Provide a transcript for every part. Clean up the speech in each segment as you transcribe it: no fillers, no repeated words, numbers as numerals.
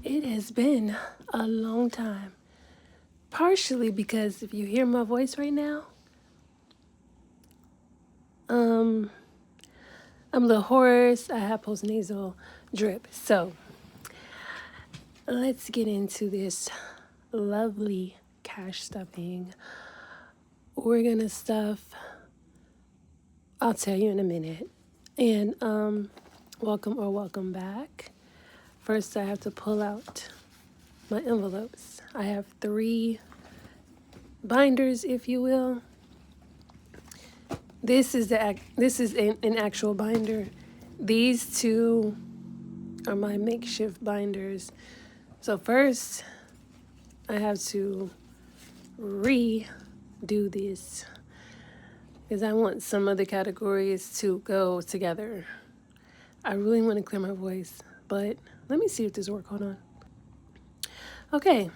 It has been a long time. Partially because if you hear my voice right now, I'm a little hoarse. I have postnasal drip. So let's get into this lovely cash stuffing. We're gonna stuff. I'll tell you in a minute. And welcome back. First, I have to pull out my envelopes. I have 3 binders, if you will. This is an actual binder. These 2 are my makeshift binders. So first, I have to redo this because I want some other categories to go together. I really want to clear my voice, but let me see if this works. Hold on. Okay.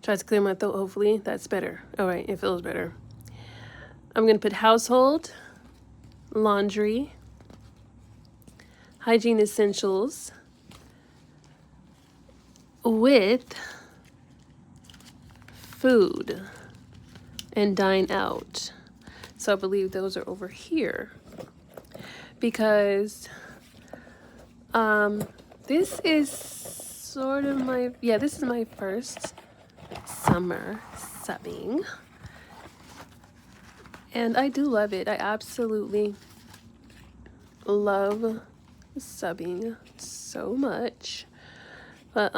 Try to clear my throat, hopefully. That's better. All right, it feels better. I'm going to put household, laundry, hygiene essentials with food and dine out. So I believe those are over here because this is sort of this is my first summer subbing. And I do love it. I absolutely love subbing so much. But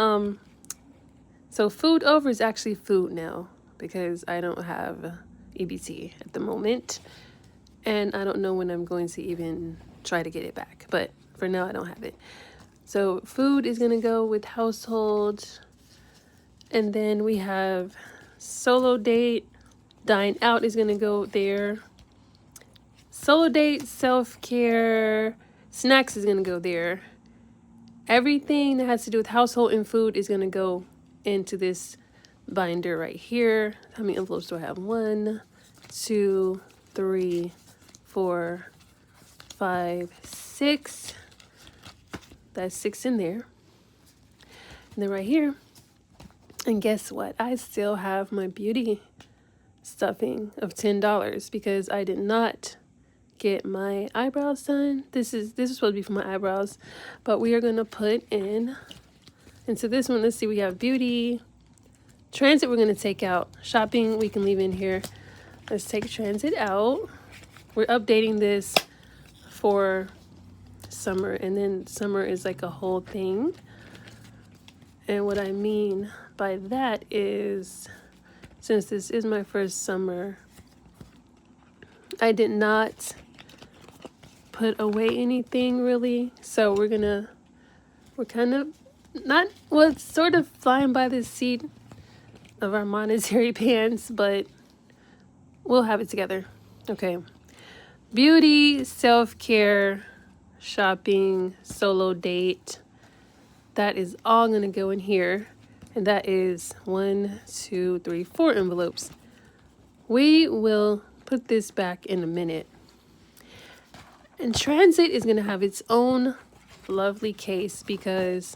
so food over is actually food now because I don't have EBT at the moment. And I don't know when I'm going to even try to get it back. But for now, I don't have it. So food is going to go with household. And then we have solo date. Dine out is going to go there. Solo date, self-care, snacks is going to go there. Everything that has to do with household and food is going to go into this binder right here. How many envelopes do I have? 1, 2, 3, 4, 5, 6. That's 6 in there. And then right here. And guess what? I still have my beauty stuffing of $10 because I did not get my eyebrows done. This is supposed to be for my eyebrows, but we are gonna put into this one. Let's see, we have beauty, transit. We're gonna take out. Shopping we can leave in here. Let's take transit out. We're updating this for summer, and then summer is like a whole thing. And what I mean by that is, since this is my first summer, I did not put away anything really. So we're kind of it's sort of flying by the seat of our monetary pants, but we'll have it together. Okay. Beauty, self-care, shopping, solo date. That is all going to go in here. And that is 1, 2, 3, 4 envelopes. We will put this back in a minute. And transit is going to have its own lovely case because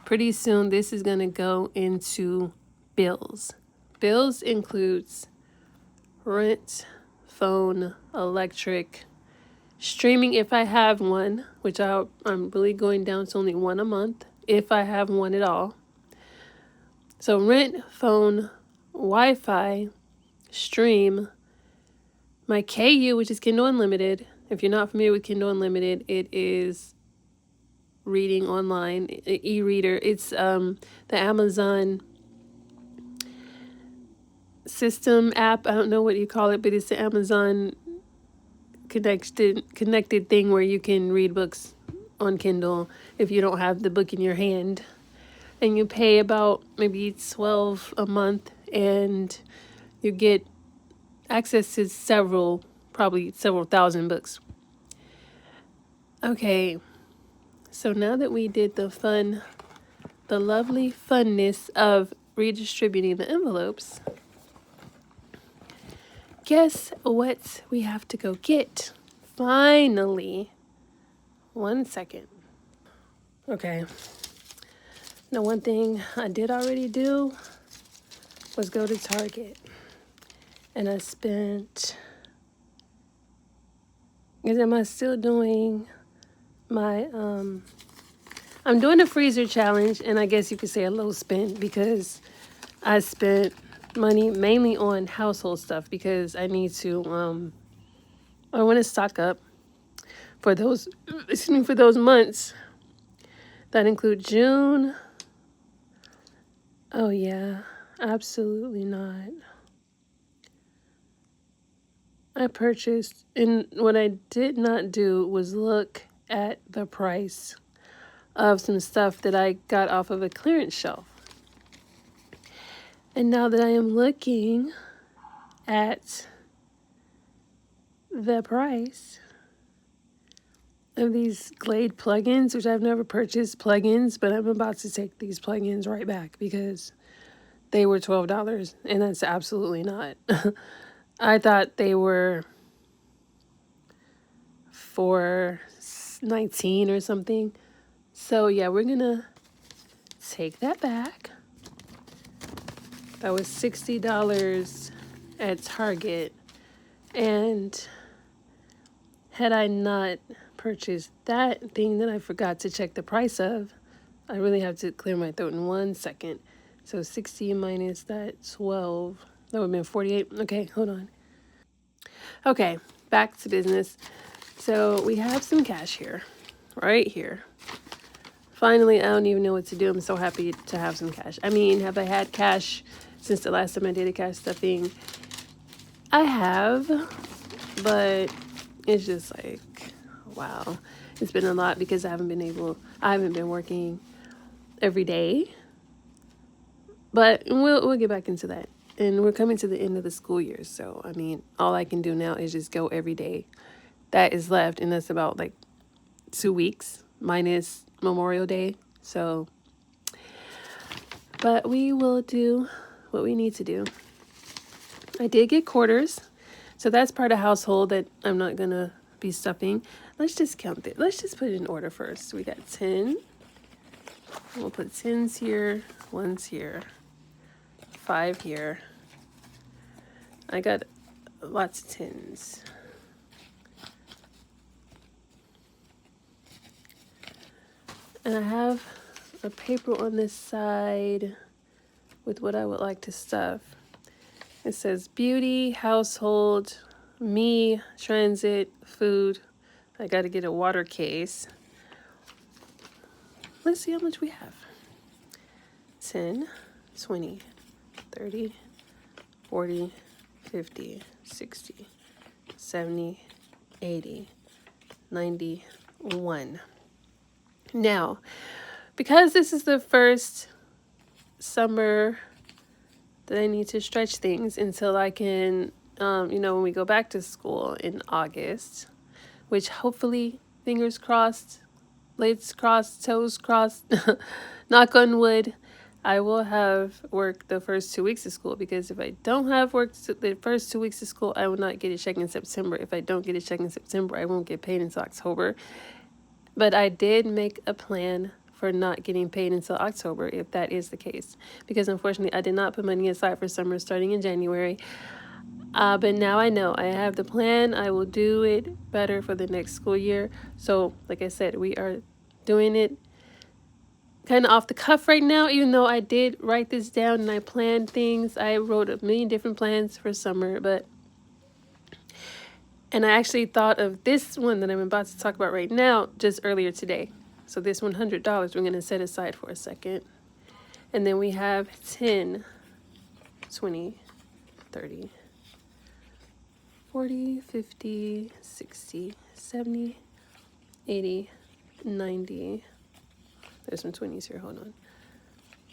pretty soon this is going to go into bills. Bills includes rent, phone, electric, streaming if I have one, which I'm really going down to only 1 a month if I have one at all. So rent, phone, Wi-Fi, stream, my KU, which is Kindle Unlimited. If you're not familiar with Kindle Unlimited, it is reading online, e-reader. It's the Amazon system app. I don't know what you call it, but it's the Amazon connected thing where you can read books on Kindle if you don't have the book in your hand. And you pay about maybe $12 a month, and you get access to probably several thousand books. Okay, so now that we did the lovely funness of redistributing the envelopes, guess what we have to go get? Finally. 1 second. Okay. Now, one thing I did already do was go to Target. And I spent, because am I still doing my, I'm doing a freezer challenge, and I guess you could say a low spend because I spent money mainly on household stuff because I need to, I want to stock up for those, for those months that include June. Oh, yeah, absolutely not. I purchased, and what I did not do was look at the price of some stuff that I got off of a clearance shelf. And now that I am looking at the price of these Glade plugins, which I've never purchased plugins, but I'm about to take these plugins right back because they were $12, and that's absolutely not. I thought they were for $19 or something. So yeah, we're gonna take that back. That was $60 at Target, and had I not purchased that thing that I forgot to check the price of, I really have to clear my throat in 1 second. So 60 minus that 12, that would have been 48. Okay, hold on. Okay, back to business. So we have some cash here, right here. Finally, I don't even know what to do. I'm so happy to have some cash. I mean, have I had cash since the last time I did a cash stuffing? I have, but it's just like, wow. It's been a lot because I haven't been working every day. But we'll get back into that. And we're coming to the end of the school year. So, I mean, all I can do now is just go every day that is left. And that's about like 2 weeks minus Memorial Day. So, but we will do what we need to do. I did get quarters. So that's part of household that I'm not going to be stuffing. Let's just count it. Let's just put it in order first. We got 10. We'll put 10s here, 1s here, 5 here. I got lots of 10s. And I have a paper on this side with what I would like to stuff. It says beauty, household, me, transit, food. I got to get a water case. Let's see how much we have. 10, 20, 30, 40, 50, 60, 70, 80, 91. Now, because this is the first summer that I need to stretch things until I can, when we go back to school in August, which hopefully, fingers crossed, legs crossed, toes crossed, knock on wood, I will have work the first 2 weeks of school, because if I don't have work the first 2 weeks of school, I will not get a check in September. If I don't get a check in September, I won't get paid until October. But I did make a plan for not getting paid until October, if that is the case, because unfortunately I did not put money aside for summer starting in January. But now I know I have the plan. I will do it better for the next school year. So like I said, we are doing it kind of off the cuff right now, even though I did write this down and I planned things. I wrote a million different plans for summer, and I actually thought of this one that I'm about to talk about right now just earlier today. So this $100 we're going to set aside for a second. And then we have 10, 20, 30, 40, 50, 60, 70, 80, 90. There's some 20s here. Hold on.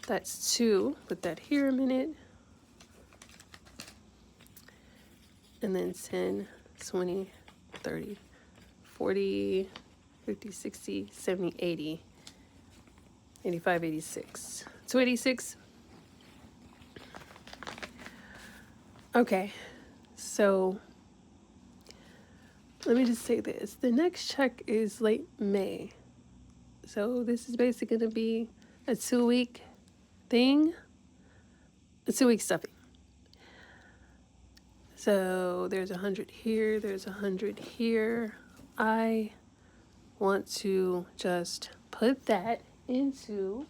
That's 2. Put that here a minute. And then 10, 20, 30, 40, 50, 60, 70, 80, 85, 86. 286. Okay, so let me just say this. The next check is late May. So this is basically going to be a 2-week thing, a 2-week stuffing. So there's 100 here, there's 100 here. I want to just put that into,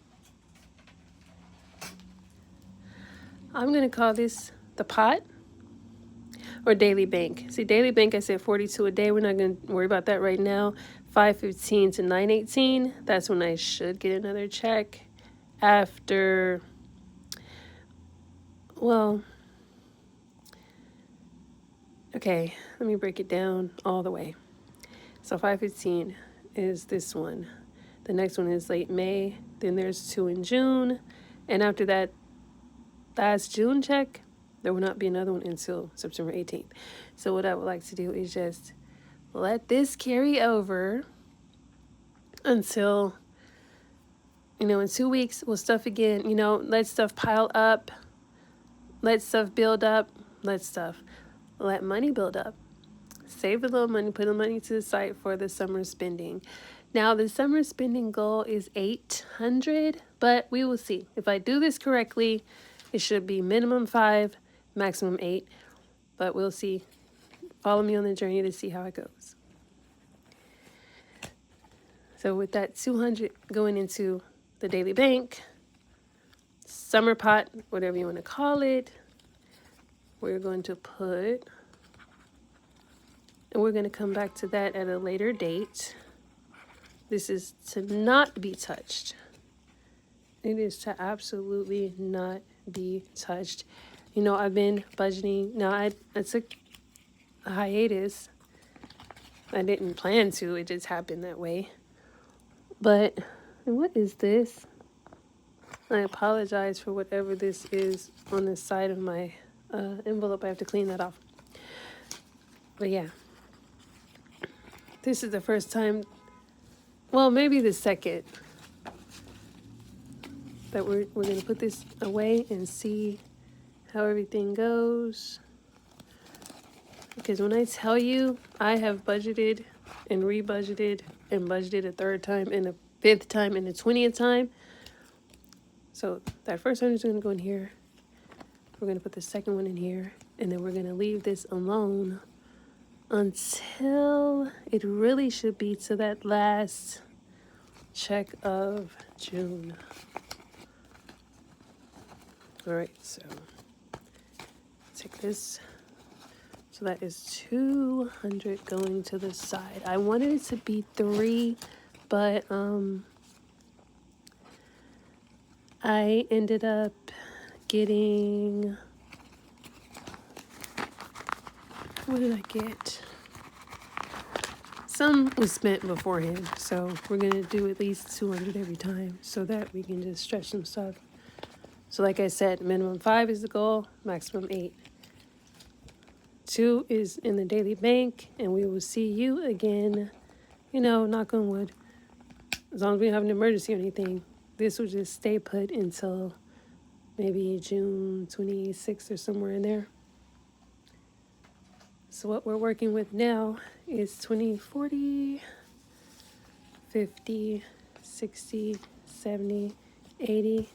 I'm going to call this the pot or daily bank. See, daily bank, I said 42 a day. We're not going to worry about that right now. 5:15 to 9:18, that's when I should get another check after, well, okay, let me break it down all the way. So 5:15 is this one. The next one is late May. Then there's 2 in June. And after that last June check, there will not be another one until September 18th. So what I would like to do is just let this carry over until, in 2 weeks, we'll stuff again. Let stuff pile up. Let stuff build up. Let money build up. Save a little money, put the money to the side for the summer spending. Now, the summer spending goal is $800, but we will see. If I do this correctly, it should be minimum 5, maximum 8, but we'll see. Follow me on the journey to see how it goes. So with that 200 going into the daily bank, summer pot, whatever you want to call it, we're going to put, and we're going to come back to that at a later date. This is to not be touched. It is to absolutely not be touched. I've been budgeting. Now, I took a hiatus. I didn't plan to. It just happened that way. But what is this? I apologize for whatever this is on the side of my envelope. I have to clean that off. But yeah. This is the first time, well, maybe the second, that we're going to put this away and see how everything goes. Because when I tell you, I have budgeted and rebudgeted and budgeted a third time and a fifth time and a 20th time. So that first one is going to go in here. We're going to put the second one in here. And then we're going to leave this alone until it really should be to that last check of June. All right, so take this. So that is 200 going to the side. I wanted it to be 3, but I ended up getting, what did I get? Some was spent beforehand, so we're going to do at least 200 every time so that we can just stretch some stuff. So like I said, minimum 5 is the goal, maximum 8. 2 is in the daily bank, and we will see you again, knock on wood. As long as we don't have an emergency or anything, this will just stay put until maybe June 26th or somewhere in there. So what we're working with now is 20, 40, 50, 60, 70, 80.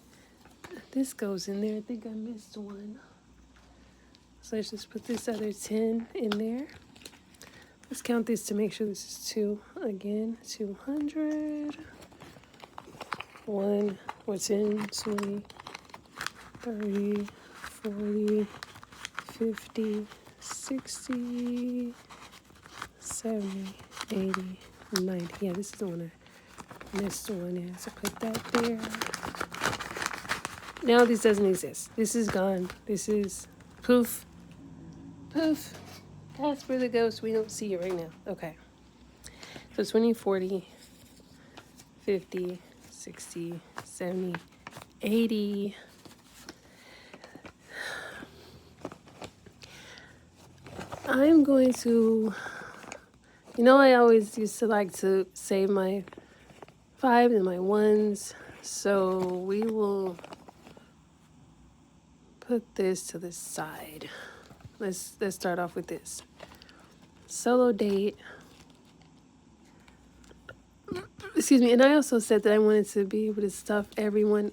This goes in there. I think I missed one. So let's just put this other 10 in there. Let's count this to make sure this is 2. Again, 200. 1, or 10, 20, 30, 40, 50, 60, 70, 80, 90. Yeah, this is the one I missed one in. So put that there. Now this doesn't exist. This is gone. This is poof. Poof. Casper the ghost. We don't see it right now. Okay. So 20, 40, 50, 60, 70, 80. I'm going to, I always used to like to save my 5 and my 1s. So we will put this to the side. Let's start off with this. Solo date. Excuse me. And I also said that I wanted to be able to stuff everyone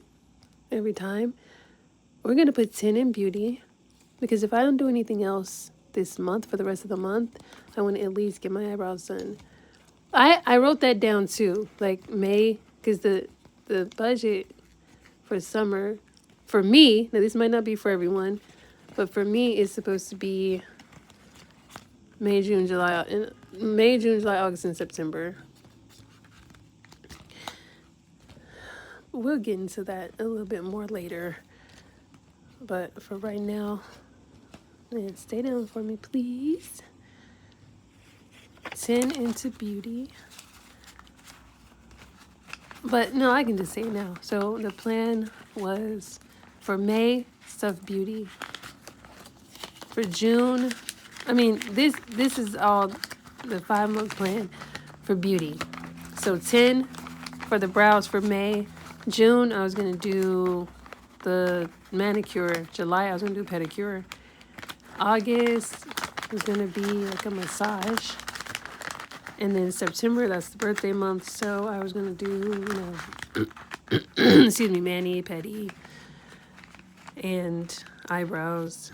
every time. We're going to put 10 in beauty because if I don't do anything else this month for the rest of the month, I want to at least get my eyebrows done. I wrote that down too, like May, because the budget for summer, for me, now this might not be for everyone, but for me it's supposed to be May, June, July, August, and September. We'll get into that a little bit more later. But for right now, man, stay down for me, please. 10 into beauty. But no, I can just say it now. So the plan was for May, stuff beauty. For June, I mean, this is all the 5-month plan for beauty. So 10 for the brows for May. June, I was going to do the manicure. July, I was going to do pedicure. August was going to be like a massage. And then September, that's the birthday month. So I was going to do, excuse me, mani, pedi, and eyebrows.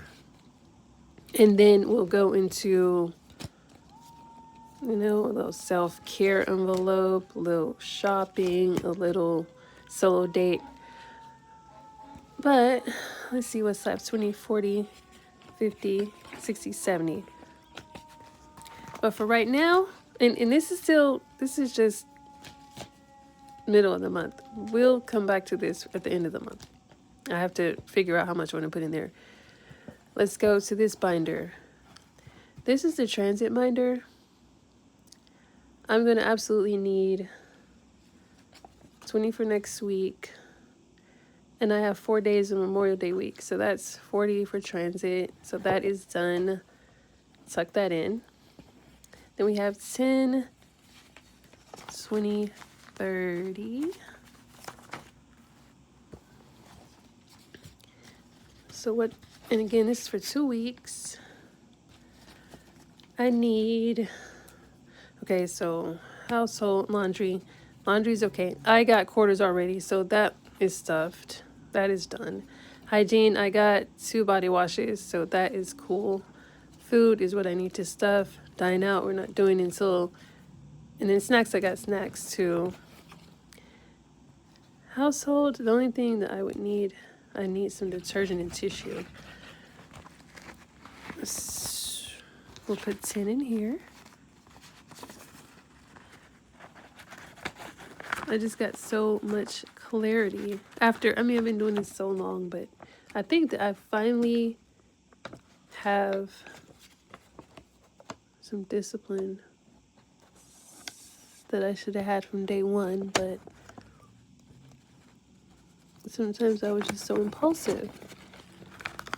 And then we'll go into, a little self-care envelope, a little shopping, a little solo date. But let's see what's left. 20, 40, 50, 60, 70. But for right now, and this is just middle of the month. We'll come back to this at the end of the month. I have to figure out how much I want to put in there. Let's go to this binder. This is the transit binder. I'm going to absolutely need 20 for next week. And I have 4 days of Memorial Day week. So that's 40 for transit. So that is done. Tuck that in. Then we have 10, 20, 30. So what, and again, this is for 2 weeks. I need, okay, so household laundry. Laundry's okay. I got quarters already, so that is stuffed. That is done. Hygiene, I got 2 body washes, so that is cool. Food is what I need to stuff. Dine out, we're not doing until, and then snacks, I got snacks too. Household, the only thing that I would need, I need some detergent and tissue. We'll put 10 in here. I just got so much clarity after, I've been doing this so long, but I think that I finally have some discipline that I should have had from day one, but sometimes I was just so impulsive.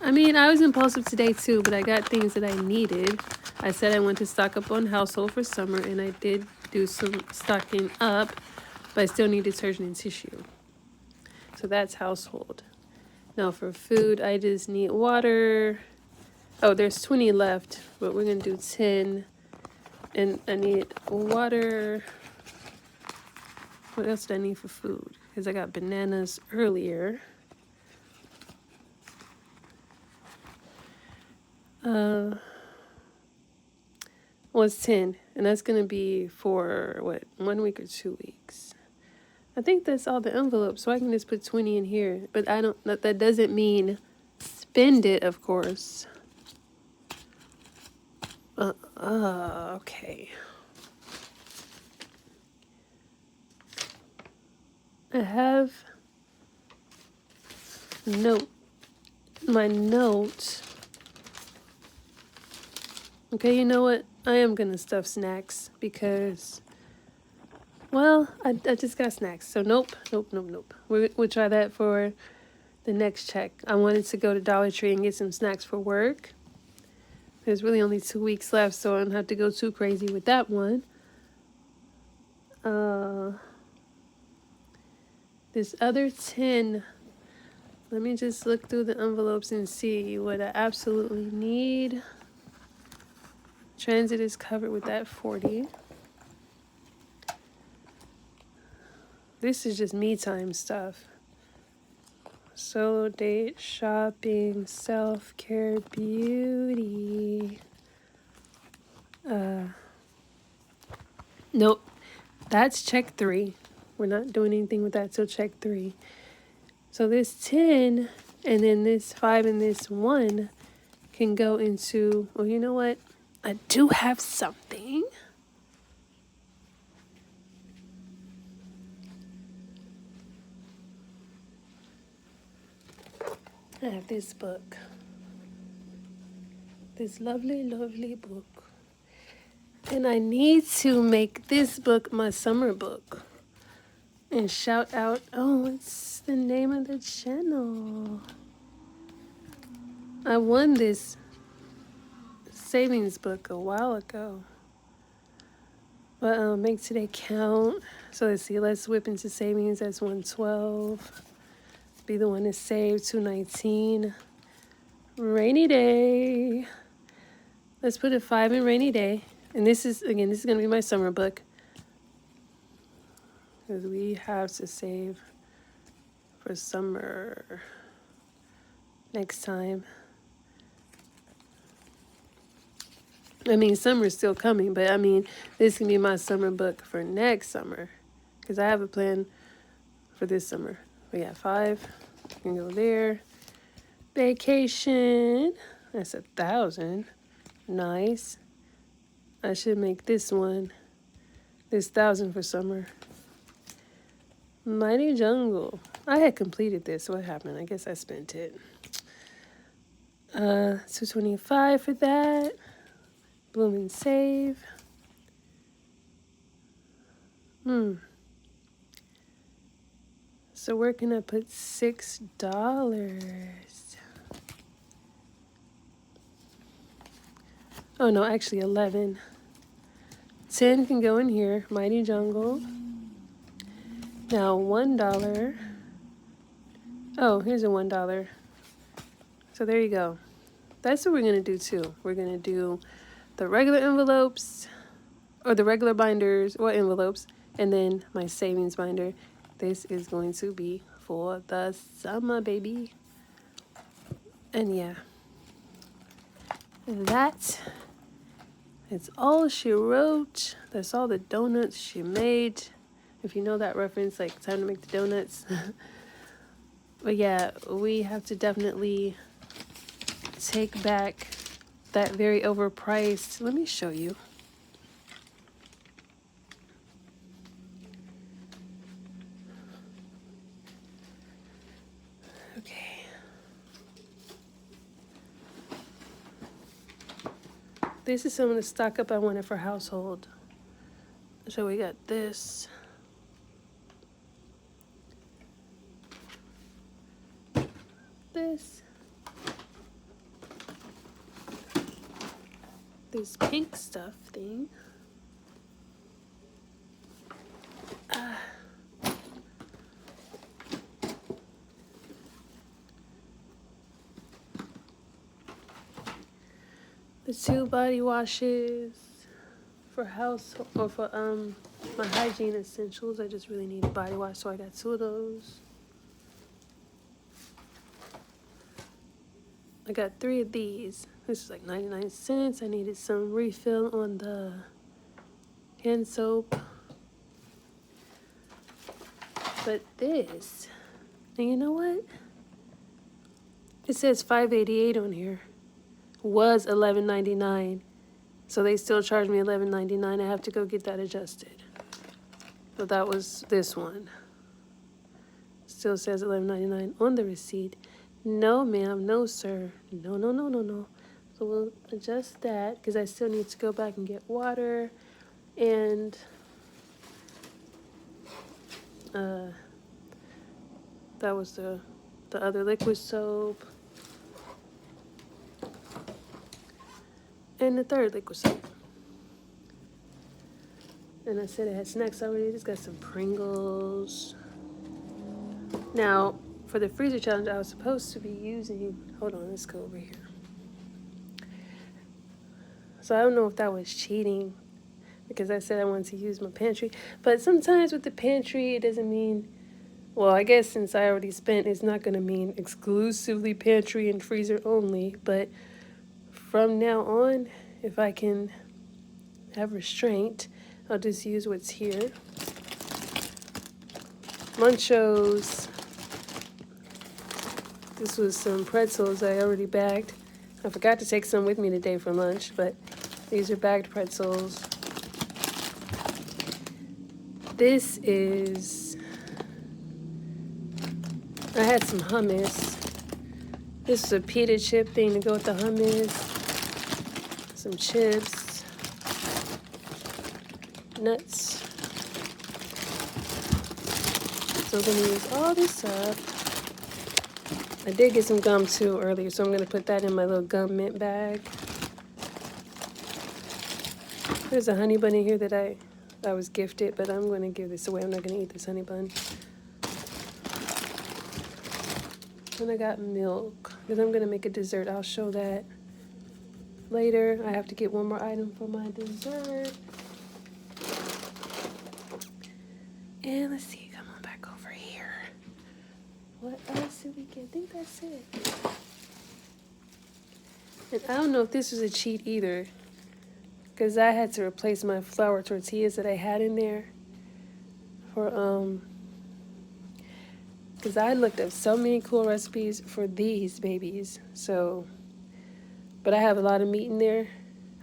I was impulsive today too, but I got things that I needed. I said I wanted to stock up on household for summer, and I did do some stocking up, but I still need detergent and tissue. So that's household. Now for food, I just need water. Oh, there's 20 left, but we're going to do 10. And I need water. What else do I need for food? Because I got bananas earlier. Well, it's 10. And that's going to be for, 1 week or 2 weeks? I think that's all the envelopes, so I can just put 20 in here. But that doesn't mean spend it, of course. Okay. I have my note. Okay, you know what? I am gonna stuff snacks because, well, I just got snacks. So nope. We'll try that for the next check. I wanted to go to Dollar Tree and get some snacks for work. There's really only 2 weeks left, so I don't have to go too crazy with that one. This other 10, let me just look through the envelopes and see what I absolutely need. Transit is covered with that 40. This is just me time stuff. Solo date, shopping, self-care, beauty. Nope. That's check 3. We're not doing anything with that, so check 3. So this 10 and then this 5 and this 1 can go into, well, you know what? I do have something. I have this book. This lovely, lovely book. And I need to make this book my summer book. And shout out, oh, what's the name of the channel? I won this savings book a while ago. But make today count. So let's see, let's whip into savings. That's 112. Be the one to save 219. Rainy day. Let's put a 5 in rainy day. And this is going to be my summer book. Because we have to save for summer next time. I mean, summer's still coming, but I mean, this can be my summer book for next summer. Because I have a plan for this summer. We got 5. Can go there. Vacation. That's 1,000. Nice. I should make this 1,000 for summer. Mighty Jungle. I had completed this. What happened? I guess I spent it. 225 for that. Bloom and save. So we're gonna put $6. Oh no, actually 11. 10 can go in here. Mighty Jungle. Now $1. Oh, here's a $1. So there you go. That's what we're gonna do too. We're gonna do the regular envelopes, or the regular binders or envelopes, and then my savings binder. This is going to be for the summer, baby. And yeah, that's all she wrote. That's all the donuts she made. If you know that reference, like Time to Make the Donuts. But yeah, we have to definitely take back that very overpriced. Let me show you. Okay. This is some of the stock up I wanted for household. So we got this. This pink stuff thing. The 2 body washes for household, or for my hygiene essentials. I just really need a body wash, so I got 2 of those. I got 3 of these. This is like 99 cents. I needed some refill on the hand soap. But this, and you know what? It says $5.88 on here. Was $11.99. So they still charge me $11.99. I have to go get that adjusted. So that was this one. Still says $11.99 on the receipt. No, ma'am. No, sir. No, no, no, no, no. So we'll adjust that because I still need to go back and get water. And that was the other liquid soap. And the 3rd liquid soap. And I said I had snacks already. Just got some Pringles. Now, for the freezer challenge, I was supposed to be using, hold on, let's go over here. So I don't know if that was cheating. because I said I wanted to use my pantry. But sometimes with the pantry, it doesn't mean, well, I guess since I already spent, it's not going to mean exclusively pantry and freezer only. But from now on, if I can have restraint, I'll just use what's here. Munchos. This was some pretzels I already bagged. I forgot to take some with me today for lunch, but these are bagged pretzels. This is, I had some hummus. This is a pita chip thing to go with the hummus. Some chips. Nuts. So I'm gonna use all this up. I did get some gum too earlier, so I'm gonna put that in my little gum mint bag. There's a honey bun in here that I was gifted, but I'm gonna give this away. I'm not gonna eat this honey bun. And I got milk, because I'm gonna make a dessert. I'll show that later. I have to get one more item for my dessert. And let's see, come on back over here. What else did we get? I think that's it. And I don't know if this was a cheat either, because I had to replace my flour tortillas that I had in there for, because I looked up so many cool recipes for these babies. So, but I have a lot of meat in there.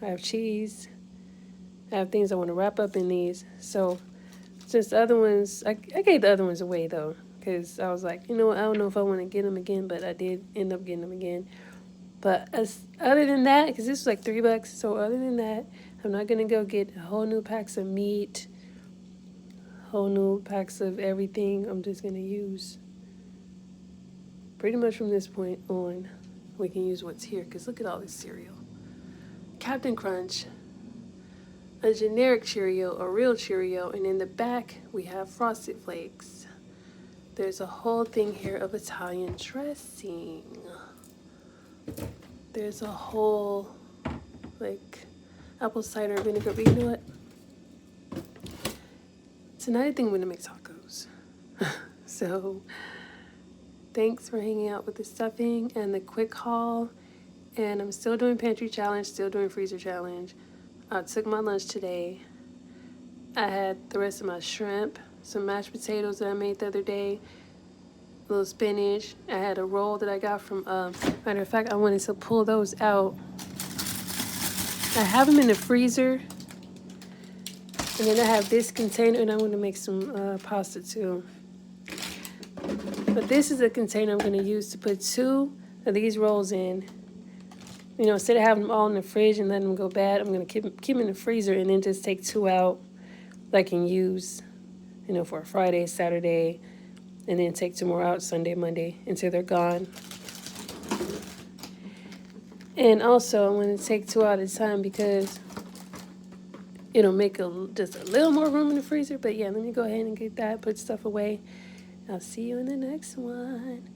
I have cheese. I have things I want to wrap up in these. So, since the other ones, I gave the other ones away though, because I was like, you know what, I don't know if I want to get them again, but I did end up getting them again. But other than that, because this was like $3, so other than that, I'm not going to go get whole new packs of meat, whole new packs of everything. I'm just going to use, pretty much from this point on, we can use what's here, because look at all this cereal. Captain Crunch, a generic Cheerio, a real Cheerio, and in the back we have Frosted Flakes. There's a whole thing here of Italian dressing. There's a whole, like, apple cider vinegar, but you know what? Tonight I think I'm gonna make tacos. So, thanks for hanging out with the stuffing and the quick haul. And I'm still doing pantry challenge, still doing freezer challenge. I took my lunch today. I had the rest of my shrimp, some mashed potatoes that I made the other day, a little spinach. I had a roll that I got from, matter of fact, I wanted to pull those out. I have them in the freezer. And then I have this container, and I'm going to make some pasta too. But this is a container I'm going to use to put 2 of these rolls in. You know, instead of having them all in the fridge and letting them go bad, I'm going to keep them in the freezer and then just take 2 out that I can use, you know, for a Friday, Saturday, and then take 2 more out Sunday, Monday until they're gone. And also, I'm going to take 2 out at a time because it'll make just a little more room in the freezer. But yeah, let me go ahead and get that, put stuff away. I'll see you in the next one.